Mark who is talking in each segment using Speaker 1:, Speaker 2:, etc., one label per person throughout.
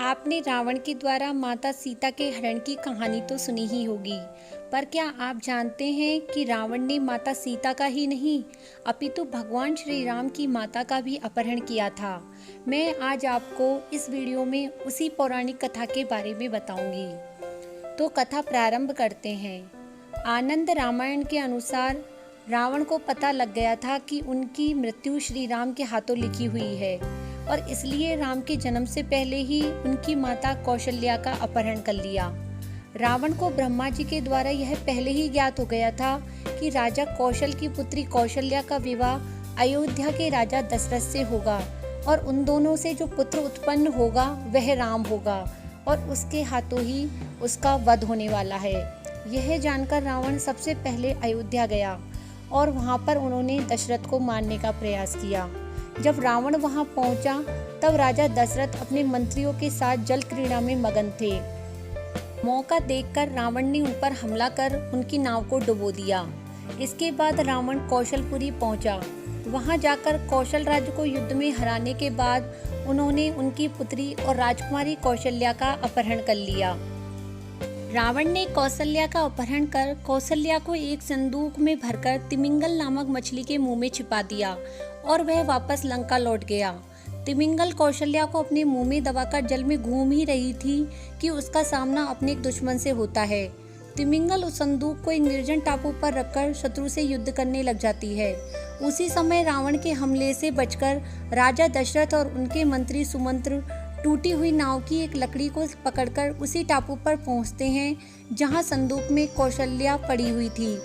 Speaker 1: आपने रावण के द्वारा माता सीता के हरण की कहानी तो सुनी ही होगी, पर क्या आप जानते हैं कि रावण ने माता सीता का ही नहीं अपितु भगवान श्री राम की माता का भी अपहरण किया था। मैं आज आपको इस वीडियो में उसी पौराणिक कथा के बारे में बताऊंगी। तो कथा प्रारंभ करते हैं। आनंद रामायण के अनुसार रावण को पता लग गया था कि उनकी मृत्यु श्री राम के हाथों लिखी हुई है और इसलिए राम के जन्म से पहले ही उनकी माता कौशल्या का अपहरण कर लिया। रावण को ब्रह्मा जी के द्वारा यह पहले ही ज्ञात हो गया था कि राजा कौशल की पुत्री कौशल्या का विवाह अयोध्या के राजा दशरथ से होगा और उन दोनों से जो पुत्र उत्पन्न होगा वह राम होगा और उसके हाथों ही उसका वध होने वाला है। यह जानकर रावण सबसे पहले अयोध्या गया और वहां पर उन्होंने दशरथ को मारने का प्रयास किया। जब रावण वहां पहुंचा तब राजा दशरथ अपने मंत्रियों के साथ जल क्रीड़ा में मगन थे। मौका देखकर रावण ने उन पर हमला कर उनकी नाव को डुबो दिया। इसके बाद रावण कौशलपुरी पहुंचा। वहां जाकर कौशल राज्य को युद्ध में हराने के बाद उन्होंने उनकी पुत्री और राजकुमारी कौशल्या का अपहरण कर लिया। रावण ने कौशल्या का अपहरण कर कौशल्या को एक संदूक में भरकर तिमिंगल नामक मछली के मुंह में छिपा दिया और वह वापस लंका लौट गया। तिमिंगल कौशल्या को अपने मुंह में दबाकर जल में घूम ही रही थी कि उसका सामना अपने एक दुश्मन से होता है। तिमिंगल उस संदूक को एक निर्जन टापू पर रखकर शत्रु से युद्ध करने लग जाती है। उसी समय रावण के हमले से बचकर राजा दशरथ और उनके मंत्री सुमंत्र टूटी हुई नाव की एक लकड़ी को पकड़कर उसी टापू पर पहुंचते हैं जहां संदूक में कौशल्या पड़ी हुई थी।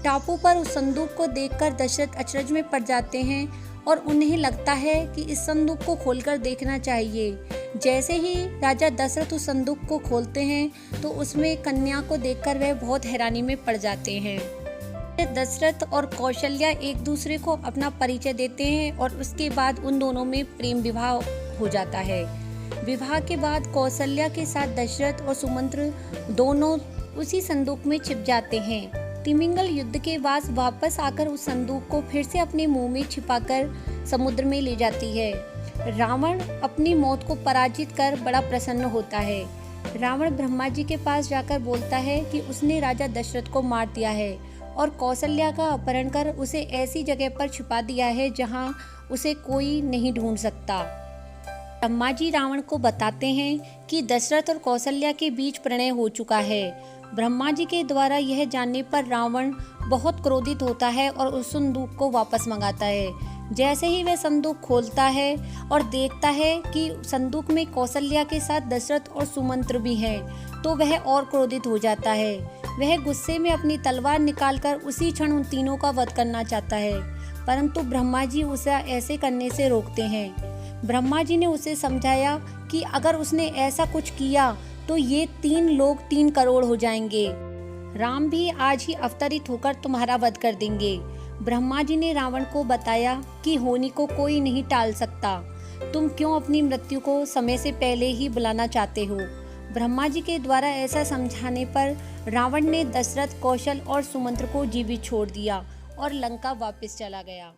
Speaker 1: टापू पर उस संदूक को देखकर दशरथ अचरज में पड़ जाते हैं और उन्हें लगता है कि इस संदूक को खोलकर देखना चाहिए। जैसे ही राजा दशरथ उस संदूक को खोलते हैं तो उसमें कन्या को देखकर वह बहुत हैरानी में पड़ जाते हैं। दशरथ और कौशल्या एक दूसरे को अपना परिचय देते हैं और उसके बाद उन दोनों में प्रेम विवाह हो जाता है। विवाह के बाद कौशल्या के साथ दशरथ और सुमंत्र दोनों उसी संदूक में छिप जाते हैं। तिमिंगल युद्ध के बाद वापस आकर उस संदूक को फिर से अपने मुंह में छिपाकर समुद्र में ले जाती है। रावण अपनी मौत को पराजित कर बड़ा प्रसन्न होता है। रावण ब्रह्मा जी के पास जाकर बोलता है कि उसने राजा दशरथ को मार दिया है और कौशल्या का अपहरण कर उसे ऐसी जगह पर छिपा दिया है जहां उसे कोई नहीं ढूंढ सकता। ब्रह्मा जी रावण को बताते हैं कि दशरथ और कौशल्या के बीच प्रणय हो चुका है। ब्रह्मा जी के द्वारा यह जानने पर रावण बहुत क्रोधित होता है और उस संदूक को वापस मंगाता है। जैसे ही वह संदूक खोलता है और देखता है कि संदूक में कौशल्या के साथ दशरथ और सुमंत्र भी हैं, तो वह और क्रोधित हो जाता है। वह गुस्से में अपनी तलवार निकालकर उसी क्षण उन तीनों का वध करना चाहता है, परंतु ब्रह्मा जी उसे ऐसे करने से रोकते हैं। ब्रह्मा जी ने उसे समझाया कि अगर उसने ऐसा कुछ किया तो ये 3 लोग 3 करोड़ हो जाएंगे। राम भी आज ही अवतरित होकर तुम्हारा वध कर देंगे। ब्रह्मा जी ने रावण को बताया कि होनी को कोई नहीं टाल सकता। तुम क्यों अपनी मृत्यु को समय से पहले ही बुलाना चाहते हो? ब्रह्मा जी के द्वारा ऐसा समझाने पर रावण ने दशरथ, कौशल और सुमंत्र को जीवित छोड़ दिया और लंका वापस चला गया।